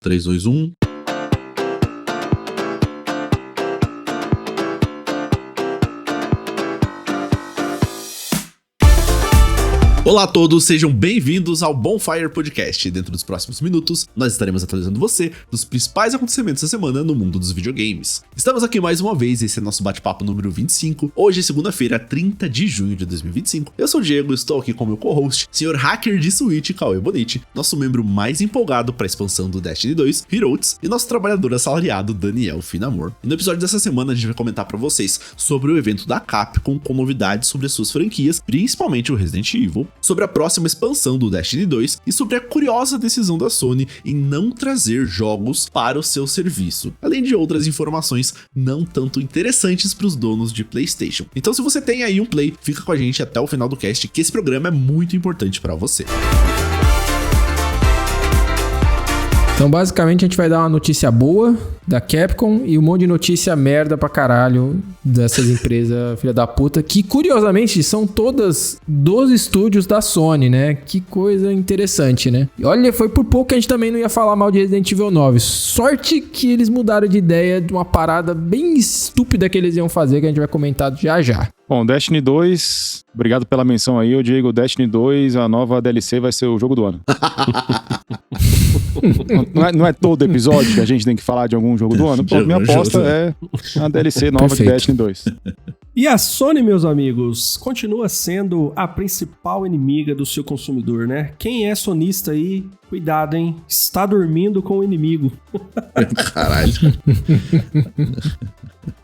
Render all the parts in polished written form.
3, 2, 1... Olá a todos, sejam bem-vindos ao Bonfire Podcast. Dentro dos próximos minutos, nós estaremos atualizando você dos principais acontecimentos da semana no mundo dos videogames. Estamos aqui mais uma vez, esse é nosso bate-papo número 25. Hoje é segunda-feira, 30 de junho de 2025. Eu sou o Diego, estou aqui com meu co-host, senhor hacker de Switch, Cauê Bonite, nosso membro mais empolgado para a expansão do Destiny 2, Heroes, e nosso trabalhador assalariado, Daniel Finamor. E no episódio dessa semana, a gente vai comentar para vocês sobre o evento da Capcom com novidades sobre as suas franquias, principalmente o Resident Evil, sobre a próxima expansão do Destiny 2 e sobre a curiosa decisão da Sony em não trazer jogos para o seu serviço, além de outras informações não tanto interessantes para os donos de PlayStation. Então, se você tem aí um Play, fica com a gente até o final do cast, que esse programa é muito importante para você. Então, basicamente, a gente vai dar uma notícia boa da Capcom e um monte de notícia merda pra caralho dessas empresas filha da puta, que curiosamente são todas dos estúdios da Sony, né? Que coisa interessante, né? E olha, foi por pouco que a gente também não ia falar mal de Resident Evil 9. Sorte que eles mudaram de ideia de uma parada bem estúpida que eles iam fazer, que a gente vai comentar já já. Bom, Destiny 2, obrigado pela menção aí, Diego. Destiny 2, a nova DLC vai ser o jogo do ano. não é todo episódio que a gente tem que falar de algum jogo do ano. Pô, minha aposta é a DLC nova Perfeito. De Destiny 2. E a Sony, meus amigos, continua sendo a principal inimiga do seu consumidor, né? Quem é sonista aí, cuidado, hein? Está dormindo com o inimigo. Caralho.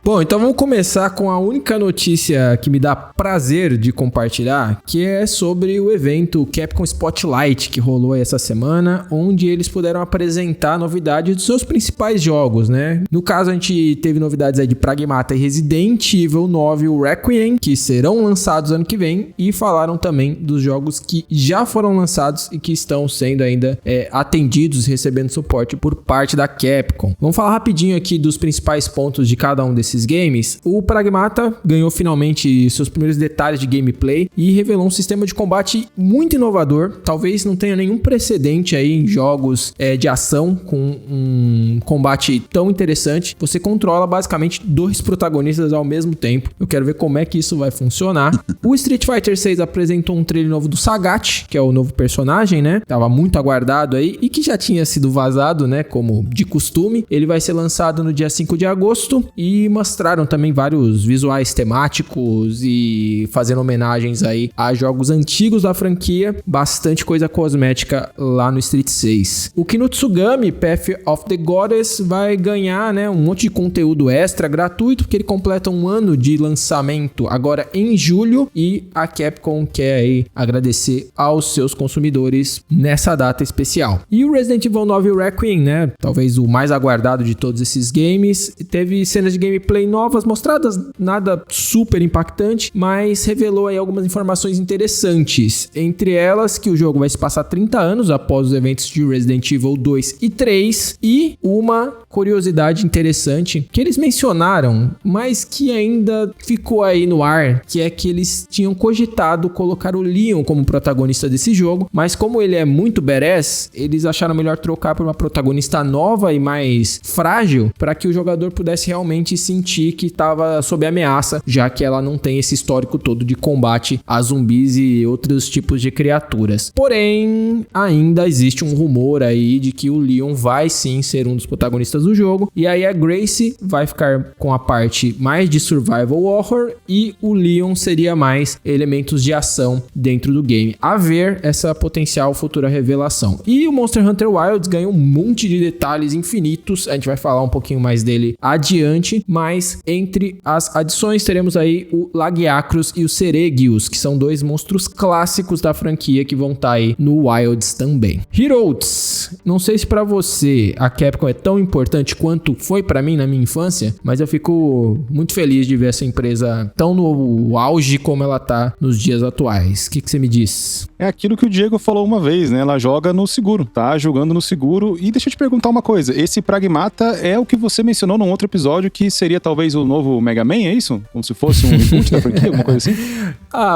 Bom, então vamos começar com a única notícia que me dá prazer de compartilhar, que é sobre o evento Capcom Spotlight que rolou aí essa semana, onde eles puderam apresentar novidades dos seus principais jogos, né? No caso, a gente teve novidades aí de Pragmata e Resident Evil 9 e o Requiem, que serão lançados ano que vem, e falaram também dos jogos que já foram lançados e que estão sendo ainda atendidos, recebendo suporte por parte da Capcom. Vamos falar rapidinho aqui dos principais pontos de cada um desses games. O Pragmata ganhou finalmente seus primeiros detalhes de gameplay e revelou um sistema de combate muito inovador. Talvez não tenha nenhum precedente aí em jogos de ação com um combate tão interessante. Você controla basicamente 2 protagonistas ao mesmo tempo. Eu quero ver como é que isso vai funcionar. O Street Fighter 6 apresentou um trailer novo do Sagat, que é o novo personagem, né? Tava muito aguardado aí e que já tinha sido vazado, né? Como de costume. Ele vai ser lançado no dia 5 de agosto e mostraram também vários visuais temáticos e fazendo homenagens aí a jogos antigos da franquia, bastante coisa cosmética lá no Street 6. O Kinotsugami Path of the Goddess vai ganhar, né, um monte de conteúdo extra gratuito, porque ele completa um ano de lançamento agora em julho e a Capcom quer aí agradecer aos seus consumidores nessa data especial. E o Resident Evil 9 Requiem, né, talvez o mais aguardado de todos esses games, teve cenas de gameplay novas mostradas, nada super impactante, mas revelou aí algumas informações interessantes. Entre elas, que o jogo vai se passar 30 anos após os eventos de Resident Evil 2 e 3, e uma curiosidade interessante que eles mencionaram, mas que ainda ficou aí no ar, que é que eles tinham cogitado colocar o Leon como protagonista desse jogo, mas como ele é muito badass, eles acharam melhor trocar por uma protagonista nova e mais frágil, para que o jogador pudesse realmente sentir que estava sob ameaça, já que ela não tem esse histórico todo de combate a zumbis e outros tipos de criaturas. Porém, ainda existe um rumor aí de que o Leon vai sim ser um dos protagonistas do jogo, e aí a Grace vai ficar com a parte mais de survival horror e o Leon seria mais elementos de ação dentro do game. A ver essa potencial futura revelação. E o Monster Hunter Wilds ganhou um monte de detalhes infinitos, a gente vai falar um pouquinho mais dele adiante, mas entre as adições teremos aí o Lagiacrus e o Seregius, que são 2 monstros clássicos da franquia que vão estar aí no Wilds também. Heroes, não sei se pra você a Capcom é tão importante quanto foi pra mim na minha infância, mas eu fico muito feliz de ver essa empresa tão no auge como ela tá nos dias atuais. O que você me diz? É aquilo que o Diego falou uma vez, né? Ela joga no seguro, tá jogando no seguro. E deixa eu te perguntar uma coisa, esse Pragmata é o que você mencionou num outro episódio, que seria talvez o novo Mega Man, é isso? Como se fosse um reboot da franquia, alguma coisa assim?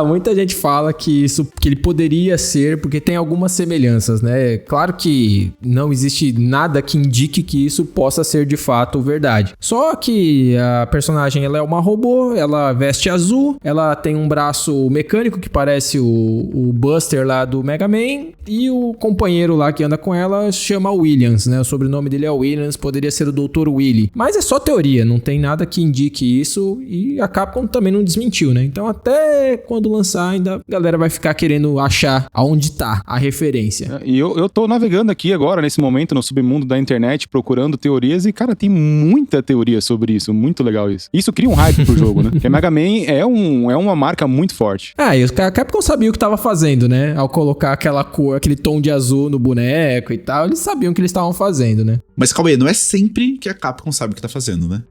Muita gente fala que ele poderia ser, porque tem algumas semelhanças, né? Claro que não existe nada que indique que isso possa ser de fato verdade. Só que a personagem, ela é uma robô, ela veste azul, ela tem um braço mecânico que parece o Buster lá do Mega Man, e o companheiro lá que anda com ela chama Williams, né? O sobrenome dele é Williams, poderia ser o Dr. Willy. Mas é só teoria, não tem nada que indique isso, e a Capcom também não desmentiu, né? Então até quando lançar, ainda a galera vai ficar querendo achar aonde tá a referência. E eu tô navegando aqui agora, nesse momento, no submundo da internet, procurando teorias, e cara, tem muita teoria sobre isso, muito legal isso. Isso cria um hype pro jogo, né? Porque Mega Man é uma marca muito forte. E a Capcom sabia o que tava fazendo, né? Ao colocar aquela cor, aquele tom de azul no boneco e tal, eles sabiam o que eles estavam fazendo, né? Mas calma aí, não é sempre que a Capcom sabe o que tá fazendo, né?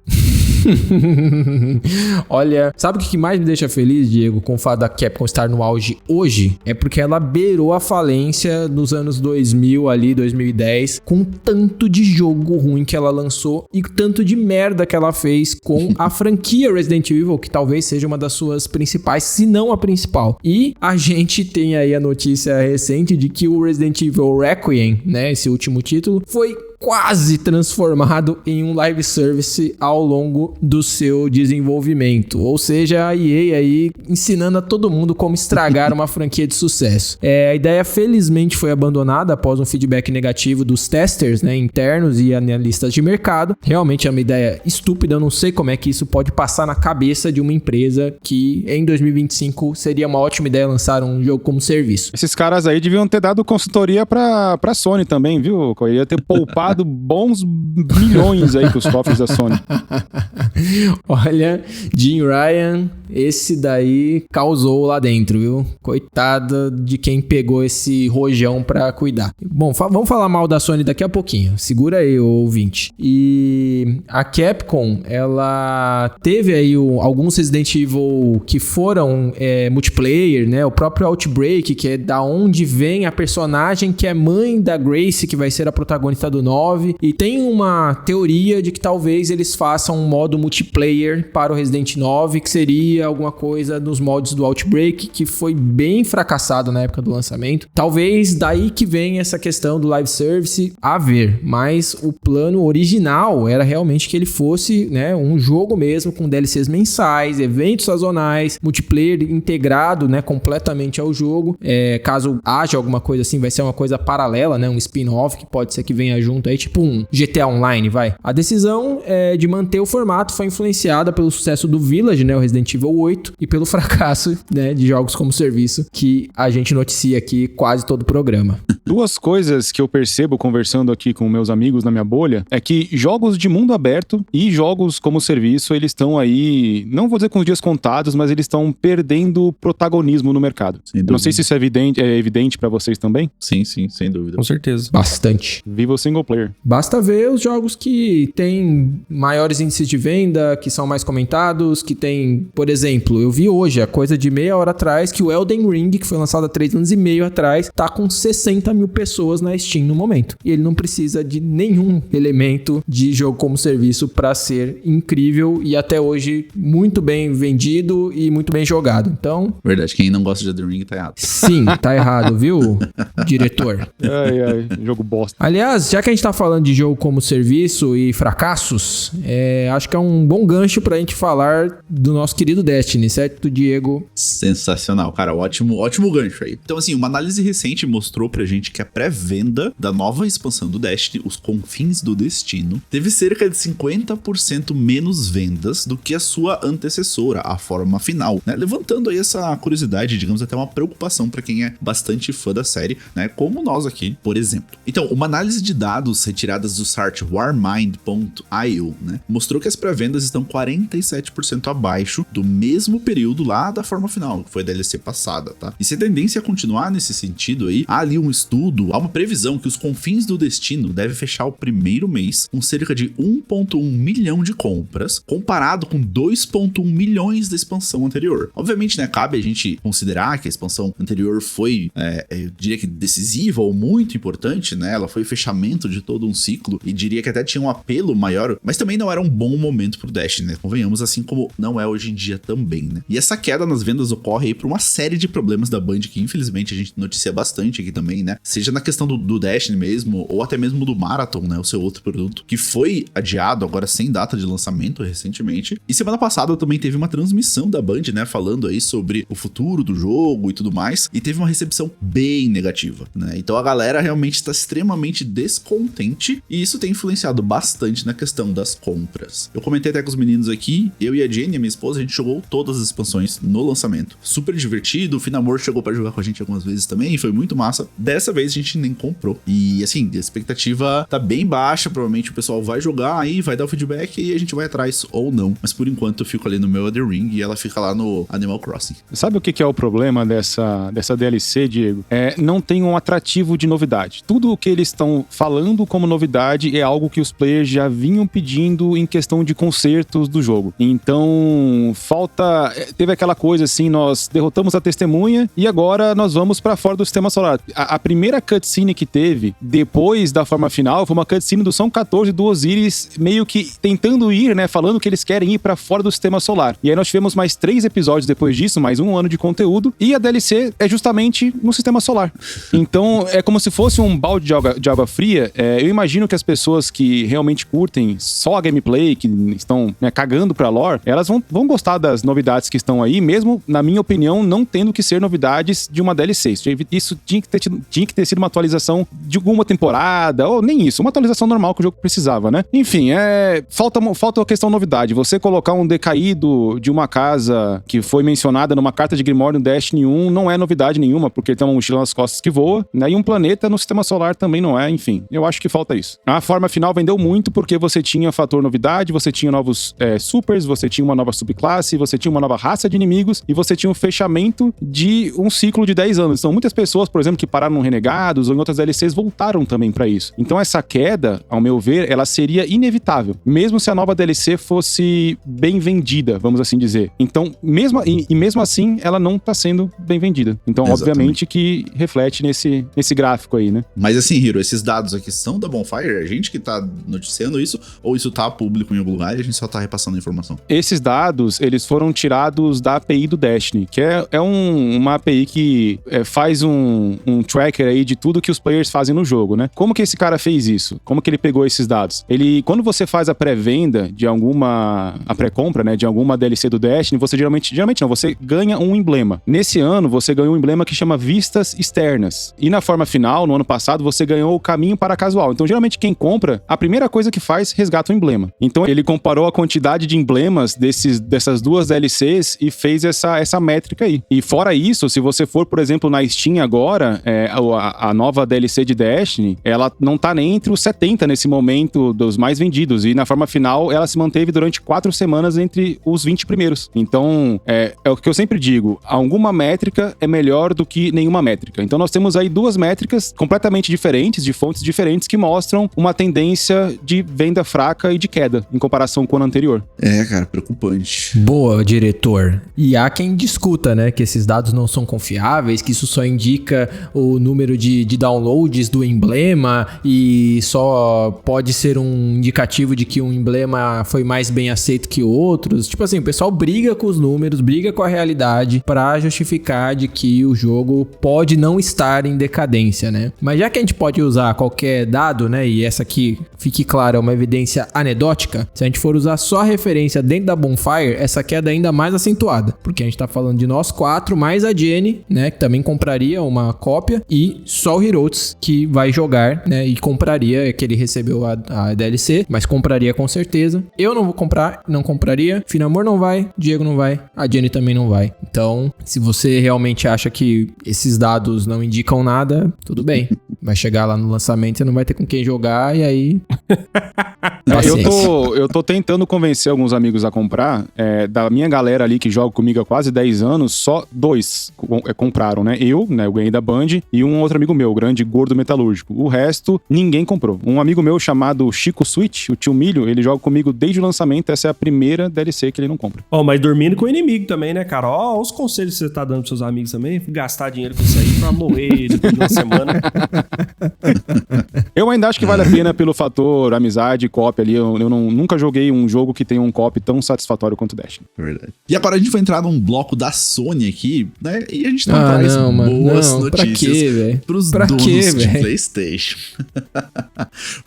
Olha, sabe o que mais me deixa feliz, Diego, com o fato da Capcom estar no auge hoje? É porque ela beirou a falência nos anos 2000 ali, 2010, com tanto de jogo ruim que ela lançou e tanto de merda que ela fez com a franquia Resident Evil, que talvez seja uma das suas principais, se não a principal. E a gente tem aí a notícia recente de que o Resident Evil Requiem, né, esse último título, foi quase transformado em um live service ao longo do seu desenvolvimento. Ou seja, a EA aí ensinando a todo mundo como estragar uma franquia de sucesso. A ideia felizmente foi abandonada após um feedback negativo dos testers, né, internos e analistas de mercado. Realmente é uma ideia estúpida, eu não sei como é que isso pode passar na cabeça de uma empresa que em 2025 seria uma ótima ideia lançar um jogo como serviço. Esses caras aí deviam ter dado consultoria pra Sony também, viu? Ia ter poupado bons milhões aí pros cofres da Sony. Olha, Jim Ryan, esse daí causou lá dentro, viu? Coitada de quem pegou esse rojão pra cuidar. Bom, vamos falar mal da Sony daqui a pouquinho. Segura aí, ouvinte. E a Capcom, ela teve aí alguns Resident Evil que foram multiplayer, né? O próprio Outbreak, que é da onde vem a personagem que é mãe da Grace, que vai ser a protagonista do 9. E tem uma teoria de que talvez eles façam um modo multiplayer para o Resident 9, que seria alguma coisa nos mods do Outbreak, que foi bem fracassado na época do lançamento. Talvez daí que vem essa questão do live service, a ver. Mas o plano original era realmente que ele fosse, né, um jogo mesmo com DLCs mensais, eventos sazonais, multiplayer integrado, né, completamente ao jogo. Caso haja alguma coisa assim, vai ser uma coisa paralela, né, um spin-off que pode ser que venha junto aí, tipo um GTA Online, vai. A decisão de manter o formato foi influenciada pelo sucesso do Village, né, o Resident Evil 8, e pelo fracasso, né, de jogos como serviço, que a gente noticia aqui quase todo o programa. Duas coisas que eu percebo conversando aqui com meus amigos na minha bolha é que jogos de mundo aberto e jogos como serviço, eles estão aí, não vou dizer com os dias contados, mas eles estão perdendo protagonismo no mercado. Não sei se isso é evidente pra vocês também. Sim, sem dúvida. Com certeza. Bastante. Viva o single player. Basta ver os jogos que têm maiores índices de venda, que são mais comentados, que tem, por exemplo, eu vi hoje, a coisa de meia hora atrás, que o Elden Ring, que foi lançado há 3 anos e meio atrás, tá com 60 mil pessoas na Steam no momento. E ele não precisa de nenhum elemento de jogo como serviço para ser incrível e até hoje muito bem vendido e muito bem jogado. Então... Verdade, quem não gosta de Elden Ring tá errado. Sim, tá errado, viu, diretor? Jogo bosta. Aliás, já que a gente tá falando de jogo como serviço e fracassos, acho que é um bom gancho pra gente falar do nosso querido Destiny, certo, Diego? Sensacional, cara, ótimo gancho aí. Então assim, uma análise recente mostrou pra gente que a pré-venda da nova expansão do Destiny, Os Confins do Destino, teve cerca de 50% menos vendas do que a sua antecessora, a forma final, né? Levantando aí essa curiosidade, digamos até uma preocupação pra quem é bastante fã da série, né? Como nós aqui, por exemplo. Então, uma análise de dados retiradas do site warmind.io, né, mostrou que as pré-vendas estão 47% abaixo do mesmo período lá da forma final, que foi a DLC passada, tá? E se a tendência continuar nesse sentido aí, há ali um estudo estudo, há uma previsão que os Confins do Destino deve fechar o primeiro mês com cerca de 1,1 milhão de compras, comparado com 2,1 milhões da expansão anterior. Obviamente, né, cabe a gente considerar que a expansão anterior foi, eu diria que decisiva ou muito importante, né? Ela foi o fechamento de todo um ciclo e diria que até tinha um apelo maior, mas também não era um bom momento pro Destiny, né? Convenhamos, assim como não é hoje em dia também, né? E essa queda nas vendas ocorre aí por uma série de problemas da Band que infelizmente a gente noticia bastante aqui também, né? Seja na questão do Destiny mesmo, ou até mesmo do Marathon, né? O seu outro produto, que foi adiado agora sem data de lançamento recentemente. E semana passada também teve uma transmissão da Band, né? Falando aí sobre o futuro do jogo e tudo mais, e teve uma recepção bem negativa, né? Então a galera realmente está extremamente descontente e isso tem influenciado bastante na questão das compras. Eu comentei até com os meninos aqui, eu e a Jenny, a minha esposa, a gente jogou todas as expansões no lançamento. Super divertido, o Finamor chegou pra jogar com a gente algumas vezes também, foi muito massa. Dessa vez a gente nem comprou. E assim, a expectativa tá bem baixa, provavelmente o pessoal vai jogar aí, vai dar o feedback e a gente vai atrás ou não. Mas por enquanto eu fico ali no meu Elden Ring e ela fica lá no Animal Crossing. Sabe o que é o problema dessa DLC, Diego? Não tem um atrativo de novidade. Tudo o que eles estão falando como novidade é algo que os players já vinham pedindo em questão de consertos do jogo. Então, teve aquela coisa assim, nós derrotamos a testemunha e agora nós vamos pra fora do sistema solar. A primeira cutscene que teve depois da forma final foi uma cutscene do São 14 do Osiris meio que tentando ir, né, falando que eles querem ir pra fora do sistema solar. E aí nós tivemos mais 3 episódios depois disso, mais um ano de conteúdo, e a DLC é justamente no sistema solar. Então, é como se fosse um balde de água fria. Eu imagino que as pessoas que realmente curtem só a gameplay, que estão, né, cagando pra lore, elas vão gostar das novidades que estão aí, mesmo, na minha opinião, não tendo que ser novidades de uma DLC. Isso tinha que ter sido uma atualização de alguma temporada, ou nem isso, uma atualização normal que o jogo precisava, né? Enfim, falta a questão novidade. Você colocar um decaído de uma casa que foi mencionada numa carta de Grimório no Destiny 1 não é novidade nenhuma, porque tem uma mochila nas costas que voa, né? E um planeta no sistema solar também não é, enfim. Eu acho que falta isso. A forma final vendeu muito porque você tinha fator novidade, você tinha novos supers, você tinha uma nova subclasse, você tinha uma nova raça de inimigos e você tinha um fechamento de um ciclo de 10 anos. Então muitas pessoas, por exemplo, que pararam no Renegados ou em outras DLCs voltaram também pra isso. Então essa queda, ao meu ver, ela seria inevitável, mesmo se a nova DLC fosse bem vendida, vamos assim dizer. Então, mesmo assim, ela não tá sendo bem vendida. Então, exatamente, obviamente que reflete nesse gráfico aí, né? Mas assim, Hiro, esses dados aqui são da Bonfire? A gente que tá noticiando isso? Ou isso tá público em algum lugar e a gente só tá repassando a informação? Esses dados, eles foram tirados da API do Destiny, que é uma API que faz um tracker aí de tudo que os players fazem no jogo, né? Como que esse cara fez isso? Como que ele pegou esses dados? Quando você faz a pré-venda de a pré-compra, né, de alguma DLC do Destiny, você geralmente não, você ganha um emblema. Nesse ano, você ganhou um emblema que chama Vistas Externas. E na forma final, no ano passado, você ganhou o Caminho para Casual. Então, geralmente, quem compra, a primeira coisa que faz, resgata o emblema. Então, ele comparou a quantidade de emblemas dessas duas DLCs e fez essa métrica aí. E fora isso, se você for, por exemplo, na Steam agora, a nova DLC de Destiny, ela não tá nem entre os 70 nesse momento dos mais vendidos. E na forma final, ela se manteve durante 4 semanas entre os 20 primeiros. Então, é o que eu sempre digo, alguma métrica é melhor do que nenhuma métrica. Então nós temos aí 2 métricas completamente diferentes, de fontes diferentes, que mostram uma tendência de venda fraca e de queda, em comparação com o ano anterior. Cara, preocupante. Boa, diretor. E há quem discuta, né, que esses dados não são confiáveis, que isso só indica o número de downloads do emblema e só pode ser um indicativo de que um emblema foi mais bem aceito que outros. Tipo assim, o pessoal briga com os números, briga com a realidade pra justificar de que o jogo pode não estar em decadência, né? Mas já que a gente pode usar qualquer dado, né, e essa aqui, fique claro, é uma evidência anedótica, se a gente for usar só a referência dentro da Bonfire, essa queda é ainda mais acentuada, porque a gente tá falando de nós 4, mais a Jenny, né, que também compraria uma cópia, e só o Hirots, que vai jogar, né, e compraria, que ele recebeu a DLC, mas compraria com certeza. Eu não vou comprar, não compraria, Finamor não vai, Diego não vai, a Jenny também não vai. Então, se você realmente acha que esses dados não indicam nada, tudo bem. Vai chegar lá no lançamento, você não vai ter com quem jogar, e aí... Eu tô tentando convencer alguns amigos a comprar. Da minha galera ali que joga comigo há quase 10 anos, só 2 compraram, né? Eu ganhei da Band, e um outro amigo meu, o grande gordo metalúrgico. O resto, ninguém comprou. Um amigo meu chamado Chico Switch, o tio Milho, ele joga comigo desde o lançamento. Essa é a primeira DLC que ele não compra. Mas dormindo com o inimigo também, né, cara? Ó, os conselhos que você tá dando pros seus amigos também. Gastar dinheiro com isso aí pra morrer depois de uma semana. Eu ainda acho que vale a pena pelo fator amizade, co-op ali. Eu nunca joguei um jogo que tenha um co-op tão satisfatório quanto o Destiny. Verdade. E agora a gente vai entrar num bloco da Sony aqui, né? E a gente não traz boas notícias pros donos de PlayStation.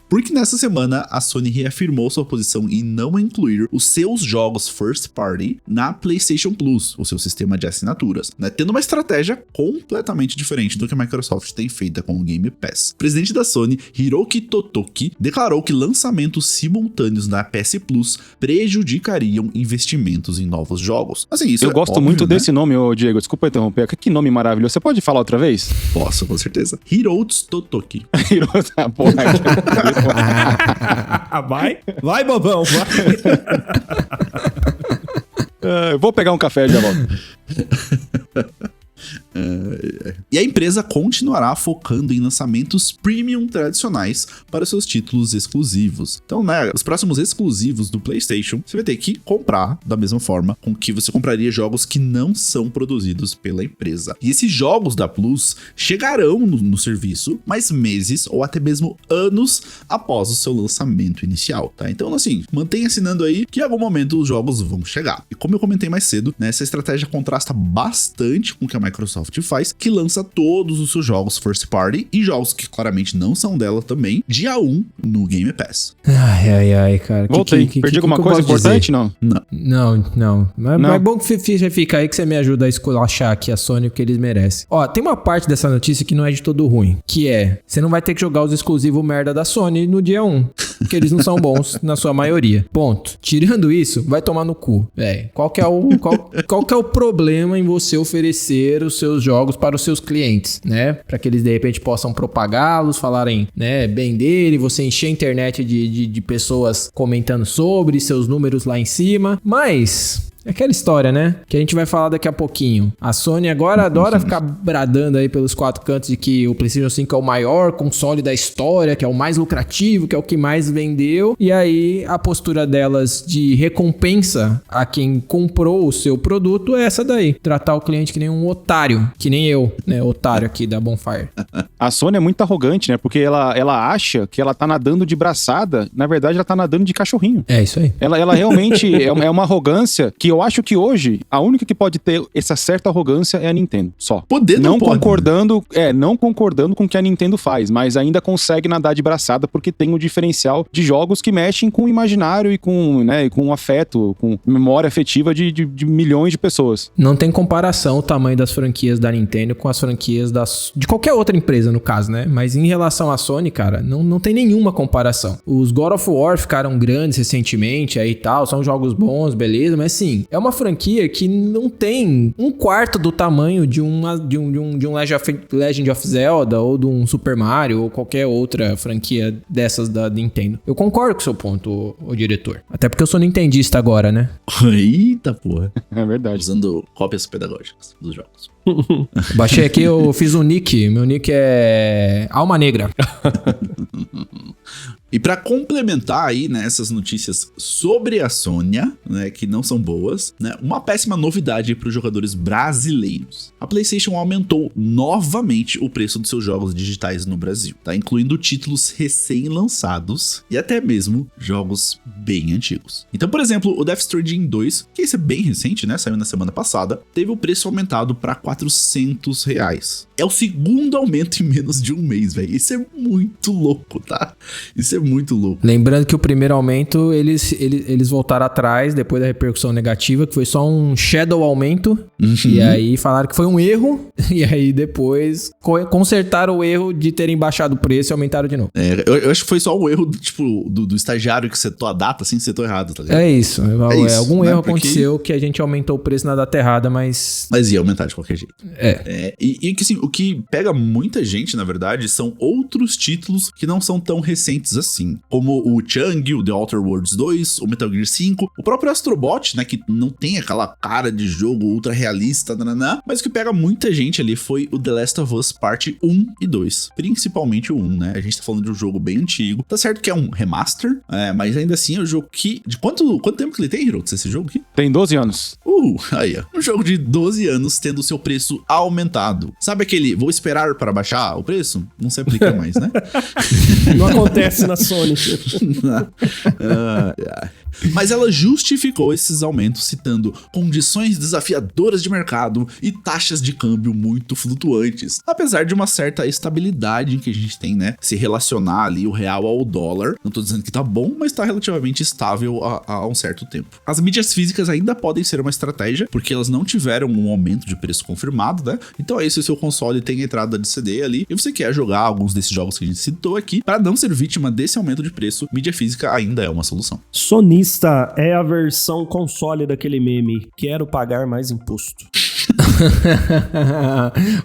Porque nessa semana a Sony reafirmou sua posição em não incluir os seus jogos first party na PlayStation Plus, o seu sistema de assinaturas, né? Tendo uma estratégia completamente diferente do que a Microsoft tem feita com o Game Pass. O presidente da Sony, Hiroki Totoki, declarou que lançamentos simultâneos na PS Plus prejudicariam investimentos em novos jogos. Assim, isso eu gosto óbvio, muito né? desse nome, ô Diego, desculpa interromper. Que nome maravilhoso. Você pode falar outra vez? Posso, com certeza. Hiroki Totoki. Vai, bobão, vai. Eu vou pegar um café e já volto. E a empresa continuará focando em lançamentos premium tradicionais para seus títulos exclusivos. Então, né, os próximos exclusivos do PlayStation, você vai ter que comprar da mesma forma com que você compraria jogos que não são produzidos pela empresa. E esses jogos da Plus chegarão no serviço mais meses ou até mesmo anos após o seu lançamento inicial, tá? Então, assim, mantenha assinando aí que em algum momento os jogos vão chegar. E como eu comentei mais cedo, né, essa estratégia contrasta bastante com o que a Microsoft faz, que lança todos os seus jogos first party e jogos que claramente não são dela também, dia 1 no Game Pass. Ai, cara. Voltei. Perdi alguma coisa importante, não? Não. Mas é bom que já fica aí que você me ajuda a esculachar aqui a Sony o que eles merecem. Ó, tem uma parte dessa notícia que não é de todo ruim, que é, você não vai ter que jogar os exclusivos merda da Sony no dia 1, porque eles não são bons na sua maioria. Ponto. Tirando isso, vai tomar no cu. Qual que é o problema em você oferecer os seus jogos para os seus clientes, né? Para que eles de repente possam propagá-los, falarem, né, bem dele, você encher a internet de pessoas comentando sobre seus números lá em cima, mas é aquela história, né? Que a gente vai falar daqui a pouquinho. A Sony agora adora ficar bradando aí pelos quatro cantos de que o PlayStation 5 é o maior console da história, que é o mais lucrativo, que é o que mais vendeu. E aí a postura delas de recompensa a quem comprou o seu produto é essa daí. Tratar o cliente que nem um otário. Que nem eu, né? Otário aqui da Bonfire. A Sony é muito arrogante, né? Porque ela acha que ela tá nadando de braçada. Na verdade, ela tá nadando de cachorrinho. É isso aí. Ela realmente é uma arrogância que eu acho que hoje, a única que pode ter essa certa arrogância é a Nintendo, só. Não concordando, não concordando com o que a Nintendo faz, mas ainda consegue nadar de braçada porque tem o diferencial de jogos que mexem com o imaginário e com, né, com afeto, com memória afetiva de milhões de pessoas. Não tem comparação o tamanho das franquias da Nintendo com as franquias de qualquer outra empresa, no caso, né? Mas em relação à Sony, cara, não tem nenhuma comparação. Os God of War ficaram grandes recentemente aí e tal, são jogos bons, beleza, mas sim, é uma franquia que não tem um quarto do tamanho de um Legend of Zelda ou de um Super Mario ou qualquer outra franquia dessas da Nintendo. Eu concordo com o seu ponto, o diretor. Até porque eu sou nintendista agora, né? Eita porra. É verdade. Usando cópias pedagógicas dos jogos. Baixei aqui, eu fiz um nick. Meu nick é Alma Negra. E pra complementar aí, né, essas notícias sobre a Sony, né, que não são boas, né, uma péssima novidade para os jogadores brasileiros. A PlayStation aumentou novamente o preço dos seus jogos digitais no Brasil, tá? Incluindo títulos recém-lançados e até mesmo jogos bem antigos. Então, por exemplo, o Death Stranding 2, que esse é bem recente, né, saiu na semana passada, teve o preço aumentado para R$400. É o segundo aumento em menos de um mês, velho. Isso é muito louco, tá? Isso é muito louco. Lembrando que o primeiro aumento, eles voltaram atrás, depois da repercussão negativa, que foi só um shadow aumento. E aí falaram que foi um erro. E aí depois consertaram o erro de terem baixado o preço e aumentaram de novo. Eu acho que foi só um erro do estagiário que setou a data, assim, setou errado, tá ligado? É isso. Algum né? erro aconteceu que a gente aumentou o preço na data errada, mas... Mas ia aumentar de qualquer jeito. E que assim, o que pega muita gente, na verdade, são outros títulos que não são tão recentes assim. assim, como o Chang, o The Outer Worlds 2, o Metal Gear 5, o próprio Astrobot, né, que não tem aquela cara de jogo ultra realista, mas o que pega muita gente ali foi o The Last of Us Parte 1 e 2, principalmente o 1, né? A gente tá falando de um jogo bem antigo, tá certo que é um remaster, mas ainda assim é um jogo que... De quanto tempo que ele tem, Hiroto, esse jogo aqui? Tem 12 anos. Aí, ó. Um jogo de 12 anos tendo o seu preço aumentado. Sabe aquele, vou esperar para baixar o preço? Não se aplica mais, né? Não acontece na Sony. Mas ela justificou esses aumentos citando condições desafiadoras de mercado e taxas de câmbio muito flutuantes, apesar de uma certa estabilidade que a gente tem, né? Se relacionar ali o real ao dólar. Não tô dizendo que tá bom, mas tá relativamente estável há um certo tempo. As mídias físicas ainda podem ser uma estratégia, porque elas não tiveram um aumento de preço confirmado, né? Então aí, se o seu console tem entrada de CD ali e você quer jogar alguns desses jogos que a gente citou aqui, para não ser vítima desse aumento de preço, mídia física ainda é uma solução. Sonista é a versão console daquele meme. Quero pagar mais imposto.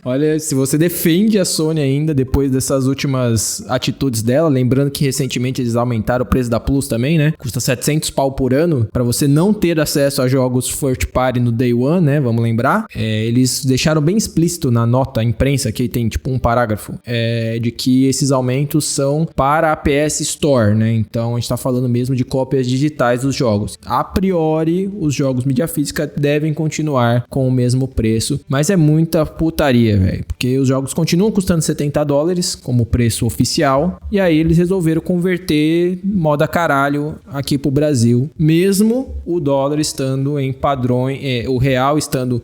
Olha, se você defende a Sony ainda depois dessas últimas atitudes dela, lembrando que recentemente eles aumentaram o preço da Plus também, né? Custa 700 pau por ano pra você não ter acesso a jogos first party no Day One, né? Vamos lembrar. Eles deixaram bem explícito na nota, a imprensa, que tem tipo um parágrafo, de que esses aumentos são para a PS Store, né? Então a gente tá falando mesmo de cópias digitais dos jogos. A priori, os jogos mídia física devem continuar com o mesmo preço, mas é muita putaria, velho, porque os jogos continuam custando $70 como preço oficial, e aí eles resolveram converter moda caralho aqui pro Brasil, mesmo o dólar estando em padrões, o real estando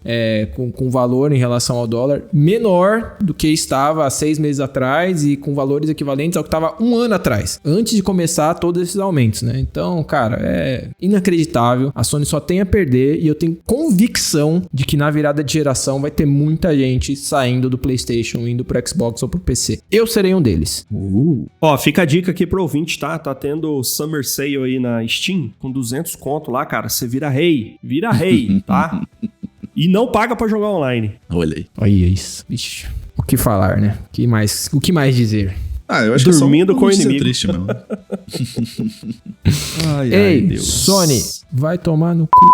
com valor em relação ao dólar menor do que estava há 6 meses atrás e com valores equivalentes ao que estava um ano atrás, antes de começar todos esses aumentos, né? Então, cara, é inacreditável, a Sony só tem a perder, e eu tenho convicção de que na virada de geração vai ter muita gente saindo do PlayStation, indo pro Xbox ou pro PC. Eu serei um deles. Ó, fica a dica aqui pro ouvinte, tá? Tá tendo Summer Sale aí na Steam, com 200 conto lá, cara. Você vira rei, tá? E não paga pra jogar online. Olha aí. Olha isso. Ixi, o que falar, né? O que mais dizer? Eu acho dormindo que com o inimigo. Triste mesmo. Ei, Deus. Sony, vai tomar no cu.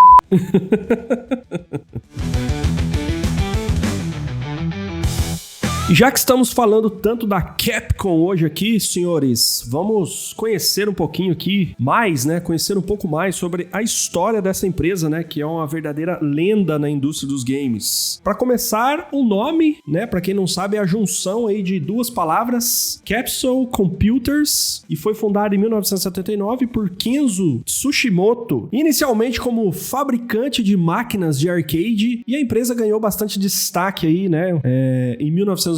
E já que estamos falando tanto da Capcom hoje aqui, senhores, vamos conhecer um pouquinho aqui mais, né? Conhecer um pouco mais sobre a história dessa empresa, né? Que é uma verdadeira lenda na indústria dos games. Para começar, o nome, né? Para quem não sabe, é a junção aí de duas palavras, Capsule Computers, e foi fundada em 1979 por Kenzo Tsushimoto, inicialmente como fabricante de máquinas de arcade, e a empresa ganhou bastante destaque aí, né? Em 1987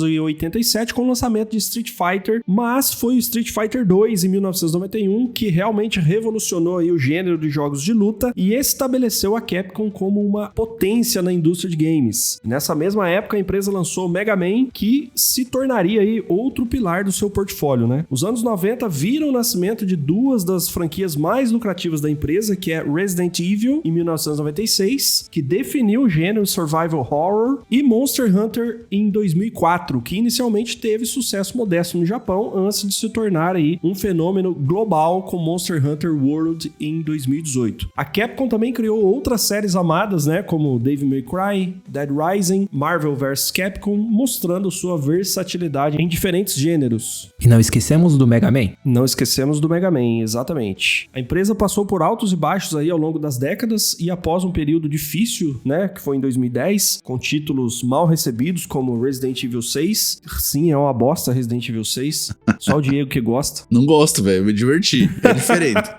com o lançamento de Street Fighter, mas foi o Street Fighter 2 em 1991 que realmente revolucionou aí o gênero de jogos de luta e estabeleceu a Capcom como uma potência na indústria de games. Nessa mesma época a empresa lançou o Mega Man, que se tornaria aí outro pilar do seu portfólio, né? Os anos 90 viram o nascimento de duas das franquias mais lucrativas da empresa, que é Resident Evil em 1996, que definiu o gênero survival horror, e Monster Hunter em 2004, que inicialmente teve sucesso modesto no Japão antes de se tornar aí um fenômeno global com Monster Hunter World em 2018. A Capcom também criou outras séries amadas, né, como Devil May Cry, Dead Rising, Marvel vs Capcom, mostrando sua versatilidade em diferentes gêneros. E não esquecemos do Mega Man? Não esquecemos do Mega Man, exatamente. A empresa passou por altos e baixos aí ao longo das décadas, e após um período difícil, né, que foi em 2010, com títulos mal recebidos como Resident Evil 6. Sim, é uma bosta Resident Evil 6. Só o Diego que gosta. Não gosto, velho. Me diverti. É diferente.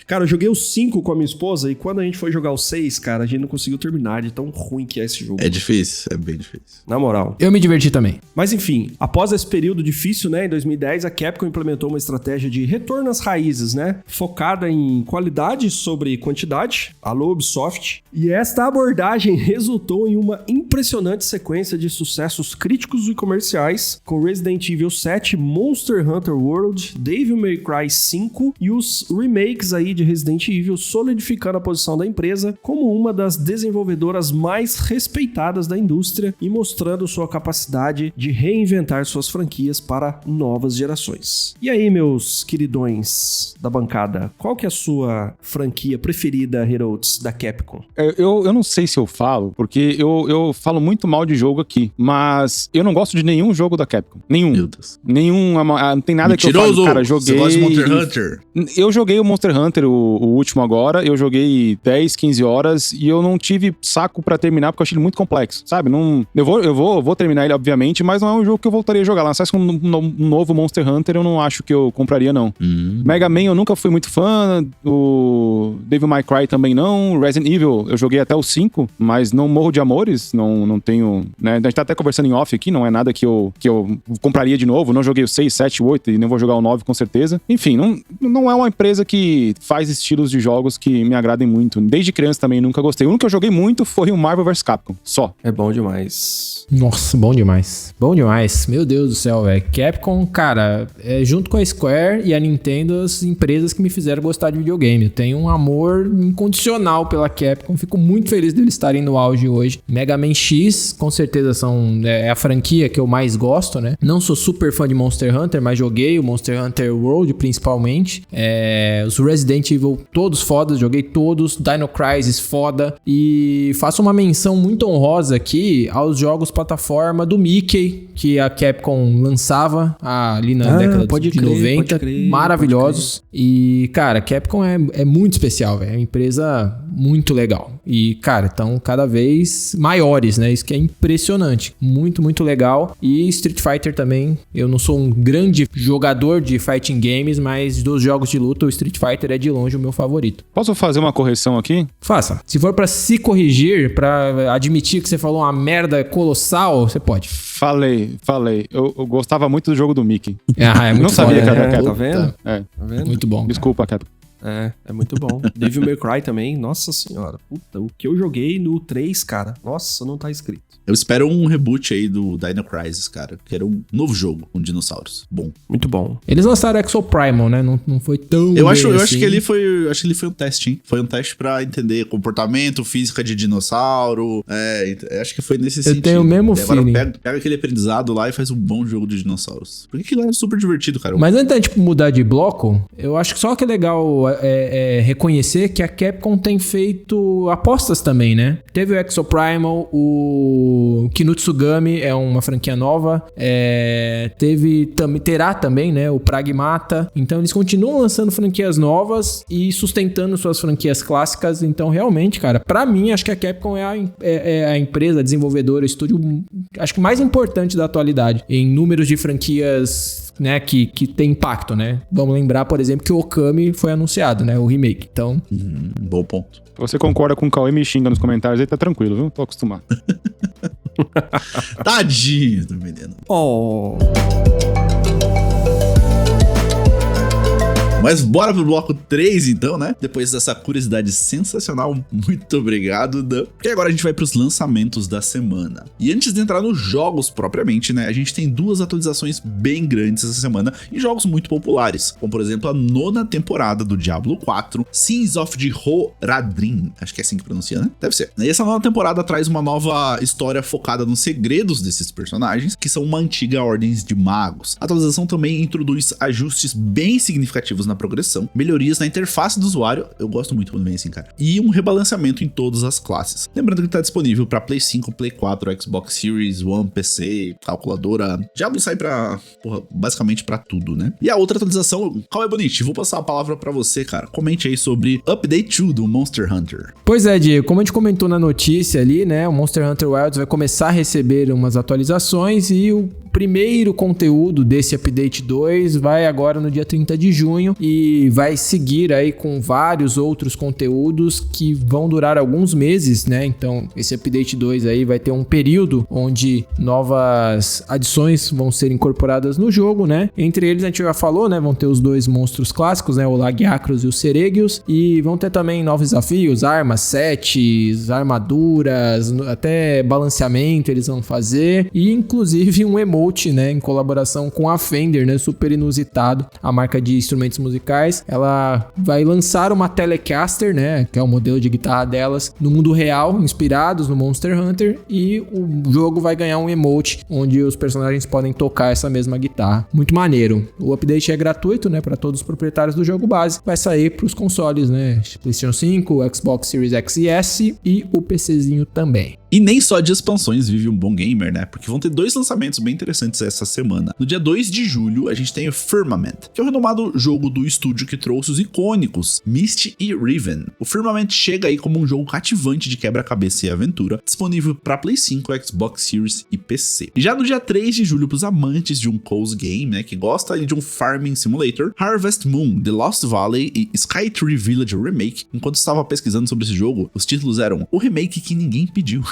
Cara, eu joguei o 5 com a minha esposa, e quando a gente foi jogar o 6, cara, a gente não conseguiu terminar de tão ruim que é esse jogo. É difícil. É bem difícil. Na moral. Eu me diverti também. Mas enfim, após esse período difícil, né, em 2010, a Capcom implementou uma estratégia de retorno às raízes, né, focada em qualidade sobre quantidade. Alô, Ubisoft. E esta abordagem resultou em uma impressionante sequência de sucessos sucessos críticos e comerciais, com Resident Evil 7, Monster Hunter World, Devil May Cry 5 e os remakes aí de Resident Evil, solidificando a posição da empresa como uma das desenvolvedoras mais respeitadas da indústria e mostrando sua capacidade de reinventar suas franquias para novas gerações. E aí, meus queridões da bancada, qual que é a sua franquia preferida, Heroes, da Capcom? Eu não sei se eu falo, porque eu falo muito mal de jogo aqui, mas eu não gosto de nenhum jogo da Capcom. Nenhum. Meu Deus. Nenhum, não tem nada Mentiroso. Que eu falo, cara, joguei... Você gosta de Monster Hunter? Eu joguei o Monster Hunter, o último agora, eu joguei 10, 15 horas e eu não tive saco pra terminar porque eu achei ele muito complexo, sabe? Não, eu vou terminar ele, obviamente, mas não é um jogo que eu voltaria a jogar. Lançasse um novo Monster Hunter, eu não acho que eu compraria, não. Mega Man eu nunca fui muito fã, o Devil May Cry também não, Resident Evil eu joguei até o 5, mas não morro de amores, não tenho, né? A gente tá até conversando em off aqui, não é nada que eu compraria de novo, não joguei o 6, 7, 8 e não vou jogar o 9 com certeza. Enfim, não é uma empresa que faz estilos de jogos que me agradem muito. Desde criança também nunca gostei. O único que eu joguei muito foi o Marvel vs Capcom, só. É bom demais. Nossa, bom demais. Bom demais. Meu Deus do céu, velho. Capcom, cara, junto com a Square e a Nintendo, as empresas que me fizeram gostar de videogame. Eu tenho um amor incondicional pela Capcom. Fico muito feliz deles estarem no auge hoje. Mega Man X, com certeza é a franquia que eu mais gosto, né? Não sou super fã de Monster Hunter, mas joguei o Monster Hunter World, principalmente. Os Resident Evil, todos fodas, joguei todos. Dino Crisis, foda. E faço uma menção muito honrosa aqui aos jogos plataforma do Mickey, que a Capcom lançava ali na década de 90. Maravilhosos. E, cara, a Capcom é muito especial, velho. É uma empresa muito legal. E, cara, estão cada vez maiores, né? Isso que é impressionante. Muito, muito legal. E Street Fighter também. Eu não sou um grande jogador de fighting games, mas dos jogos de luta, o Street Fighter é de longe o meu favorito. Posso fazer uma correção aqui? Faça. Se for pra se corrigir, pra admitir que você falou uma merda colossal, você pode. Falei. Eu gostava muito do jogo do Mickey. É muito não sabia que era Tá Capcom. vendo? É. Tá vendo? Muito bom. Desculpa, Capcom. É muito bom. Devil May Cry também, nossa senhora. Puta, o que eu joguei no 3, cara, nossa, não tá escrito. Eu espero um reboot aí do Dino Crisis, cara, que era um novo jogo com dinossauros. Bom. Muito bom. Eles lançaram Exo Primal, né? Não foi tão Eu assim. acho que ele foi um teste, hein? Foi um teste pra entender comportamento, física de dinossauro. Acho que foi nesse sentido. Eu tenho o mesmo Agora feeling. pega aquele aprendizado lá e faz um bom jogo de dinossauros. Porque aquilo é super divertido, cara. Mas antes de mudar de bloco, eu acho que só que é legal reconhecer que a Capcom tem feito apostas também, né? Teve o Exo Primal, o Kinutsugami é uma franquia nova, terá também, né? O Pragmata. Então eles continuam lançando franquias novas e sustentando suas franquias clássicas. Então realmente, cara, pra mim acho que a Capcom é a empresa, a desenvolvedora, o estúdio, acho que mais importante da atualidade em números de franquias, né, que tem impacto, né? Vamos lembrar, por exemplo, que o Okami foi anunciado, né? O remake. Então... Bom ponto. Se você concorda com o Cauê, me xinga nos comentários aí, tá tranquilo, viu? Tô acostumado. Tadinho, tô entendendo. Oh... Mas bora pro bloco 3 então, né? Depois dessa curiosidade sensacional, muito obrigado, Dan. Porque agora a gente vai pros lançamentos da semana. E antes de entrar nos jogos propriamente, né? A gente tem duas atualizações bem grandes essa semana em jogos muito populares. Como, por exemplo, a 9ª temporada do Diablo 4, Sins of Jhoradrim. Acho que é assim que pronuncia, né? Deve ser. E essa nova temporada traz uma nova história focada nos segredos desses personagens, que são uma antiga ordem de magos. A atualização também introduz ajustes bem significativos na progressão, melhorias na interface do usuário, eu gosto muito quando vem assim, cara, e um rebalanceamento em todas as classes. Lembrando que tá disponível para Play 5, Play 4, Xbox Series One, PC, calculadora. Diablo sai pra, basicamente pra tudo, né? E a outra atualização, qual é, Bonite? Vou passar a palavra pra você, cara. Comente aí sobre Update 2 do Monster Hunter. Pois é, Diego, como a gente comentou na notícia ali, né, o Monster Hunter Wilds vai começar a receber umas atualizações e o primeiro conteúdo desse Update 2 vai agora no dia 30 de junho e vai seguir aí com vários outros conteúdos que vão durar alguns meses, né? Então, esse Update 2 aí vai ter um período onde novas adições vão ser incorporadas no jogo, né? Entre eles, a gente já falou, né? Vão ter os 2 monstros clássicos, né? O Lagiacrus e o Seregios. E vão ter também novos desafios, armas, sets, armaduras, até balanceamento eles vão fazer. E, inclusive, um emote, né? Em colaboração com a Fender, né? Super inusitado. A marca de instrumentos musicais. Ela vai lançar uma Telecaster, né? Que é o modelo de guitarra delas, no mundo real, inspirados no Monster Hunter. E o jogo vai ganhar um emote onde os personagens podem tocar essa mesma guitarra. Muito maneiro. O update é gratuito, né? Para todos os proprietários do jogo base. Vai sair para os consoles, né? PlayStation 5, Xbox Series X e S e o PCzinho também. E nem só de expansões vive um bom gamer, né? Porque vão ter 2 lançamentos bem interessantes essa semana. No dia 2 de julho, a gente tem o Firmament, que é o renomado jogo do estúdio que trouxe os icônicos Myst e Riven. O Firmament chega aí como um jogo cativante de quebra-cabeça e aventura, disponível para Play 5, Xbox Series e PC. E já no dia 3 de julho, para os amantes de um cozy game, né, que gosta de um farming simulator, Harvest Moon, The Lost Valley e Skytree Village Remake. Enquanto estava pesquisando sobre esse jogo, os títulos eram o remake que ninguém pediu.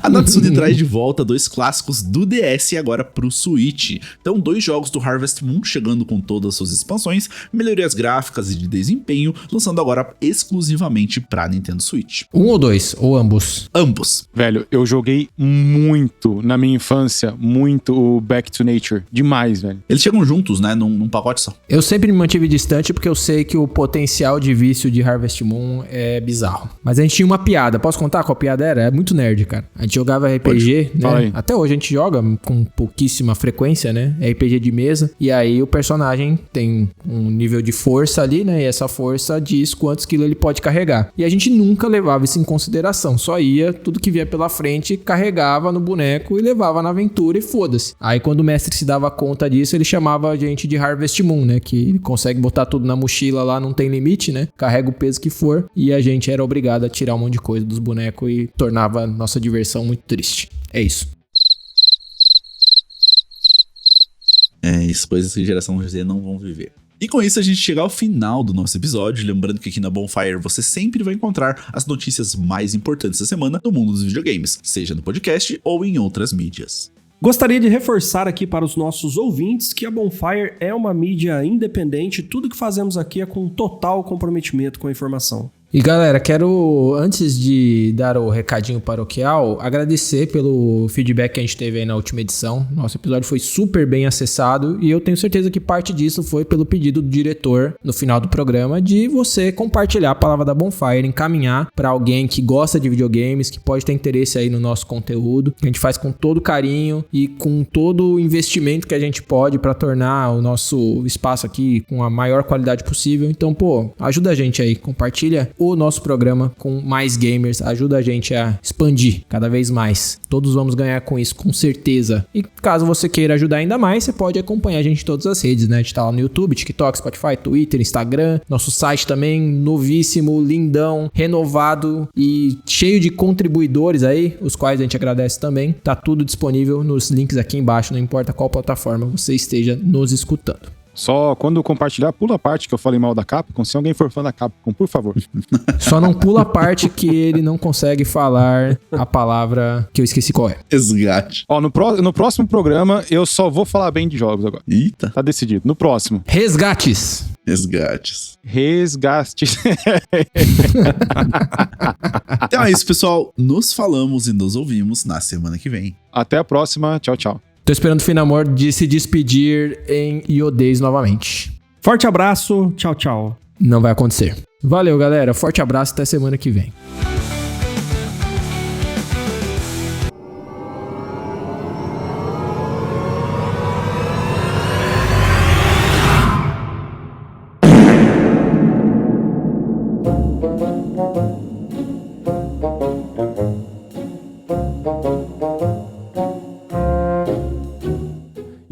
A Natsune traz de volta 2 clássicos do DS e agora pro Switch. Então, 2 jogos do Harvest Moon chegando com todas as suas expansões, melhorias gráficas e de desempenho, lançando agora exclusivamente pra Nintendo Switch. Um ou 2? Ou ambos? Ambos. Velho, eu joguei muito na minha infância, muito o Back to Nature. Demais, velho. Eles chegam juntos, né, num pacote só. Eu sempre me mantive distante porque eu sei que o potencial de vício de Harvest Moon é bizarro. Mas a gente tinha uma piada. Posso contar qual a piada era? É muito nerd, cara. A gente jogava RPG, né? Até hoje a gente joga com pouquíssima frequência, né? RPG de mesa. E aí o personagem tem um nível de força ali, né? E essa força diz quantos quilos ele pode carregar. E a gente nunca levava isso em consideração. Só ia, tudo que via pela frente, carregava no boneco e levava na aventura e foda-se. Aí quando o mestre se dava conta disso, ele chamava a gente de Harvest Moon, né? Que ele consegue botar tudo na mochila lá, não tem limite, né? Carrega o peso que for. E a gente era obrigado a tirar um monte de coisa dos bonecos e tornava nossa diversão muito triste. É isso. É isso, coisas que a geração Z não vão viver. E com isso a gente chega ao final do nosso episódio, lembrando que aqui na Bonfire você sempre vai encontrar as notícias mais importantes da semana do mundo dos videogames, seja no podcast ou em outras mídias. Gostaria de reforçar aqui para os nossos ouvintes que a Bonfire é uma mídia independente, tudo que fazemos aqui é com total comprometimento com a informação. E galera, quero, antes de dar o recadinho paroquial, agradecer pelo feedback que a gente teve aí na última edição. Nosso episódio foi super bem acessado e eu tenho certeza que parte disso foi pelo pedido do diretor no final do programa de você compartilhar a palavra da Bonfire, encaminhar para alguém que gosta de videogames, que pode ter interesse aí no nosso conteúdo, que a gente faz com todo carinho e com todo o investimento que a gente pode para tornar o nosso espaço aqui com a maior qualidade possível. Então, ajuda a gente aí, compartilha o nosso programa com mais gamers, ajuda a gente a expandir cada vez mais. Todos vamos ganhar com isso, com certeza. E caso você queira ajudar ainda mais, você pode acompanhar a gente em todas as redes, né? A gente tá lá no YouTube, TikTok, Spotify, Twitter, Instagram. Nosso site também, novíssimo, lindão, renovado e cheio de contribuidores aí, os quais a gente agradece também. Tá tudo disponível nos links aqui embaixo, não importa qual plataforma você esteja nos escutando. Só quando compartilhar, pula a parte que eu falei mal da Capcom. Se alguém for fã da Capcom, por favor. Só não pula a parte que ele não consegue falar a palavra que eu esqueci qual é. Resgate. Ó, no próximo programa, eu só vou falar bem de jogos agora. Eita. Tá decidido. No próximo. Resgates. Então é isso, pessoal. Nos falamos e nos ouvimos na semana que vem. Até a próxima. Tchau, tchau. Tô esperando o Finamor de se despedir em Iodês novamente. Forte abraço, tchau, tchau. Não vai acontecer. Valeu, galera. Forte abraço, até semana que vem.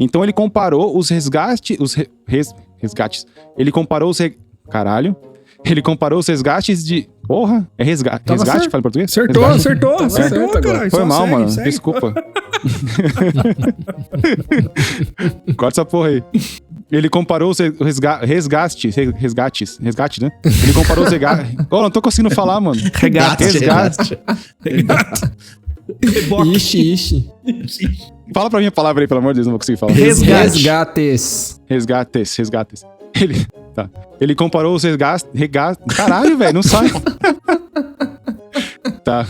Então ele comparou os resgates. Ele comparou os. Caralho. Ele comparou os resgates de... Porra, é resgate certo. fala em português? Acertou, Resgate. acertou, certo caralho. Foi Só mal, segue, mano. segue. Desculpa. Corta essa porra aí. Ele comparou os resgates, né? Ele comparou os resgates... Oh, não tô conseguindo falar, mano. Resgate. Reboque. Ixi. Fala pra mim a palavra aí, pelo amor de Deus, não vou conseguir falar. Resgates. Resgates. Ele comparou os resgates... Caralho, velho, não sai. Tá.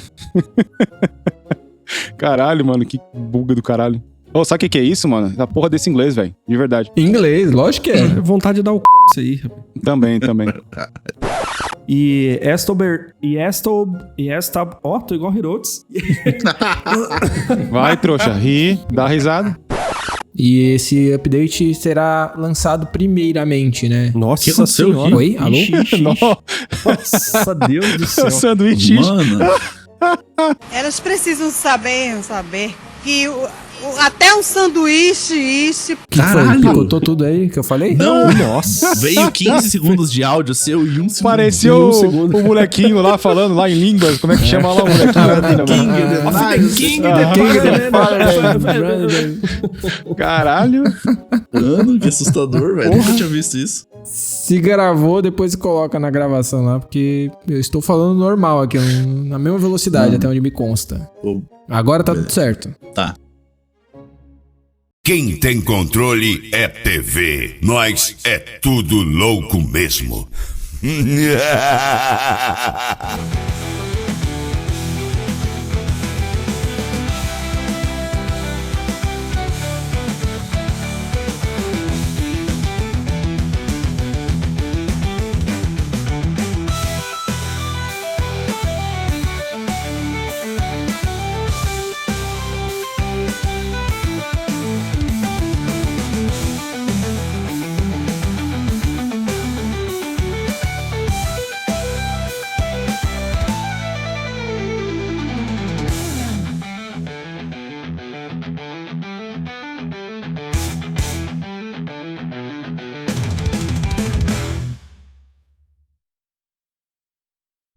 Caralho, mano, que buga do caralho. Ô, sabe o que é isso, mano? Essa porra desse inglês, velho. De verdade. Inglês, lógico que é. Vontade de dar o isso aí, rapaz. Também. E ó, tô igual Hirotes. Vai, trouxa. Ri, dá risada. E esse update será lançado primeiramente, né? Nossa Que aconteceu senhora. aqui? Oi? Alô? Nossa, Deus do céu. O sanduíche. Mano, Elas precisam saber que até um sanduíche, Que Caralho. foi? Picotou tudo aí que eu falei? não, Nossa. veio 15 segundos de áudio seu e 1 segundo. Pareceu Um segundo. o molequinho lá falando lá em línguas. Como é que chama lá o molequinho? Caralho. Mano, que assustador, velho. Nunca tinha visto isso. Se gravou, depois coloca na gravação lá, porque eu estou falando normal aqui, na mesma velocidade, até onde me consta. Pô, Agora tá tudo certo. tá. Quem tem controle é TV. Nós é tudo louco mesmo.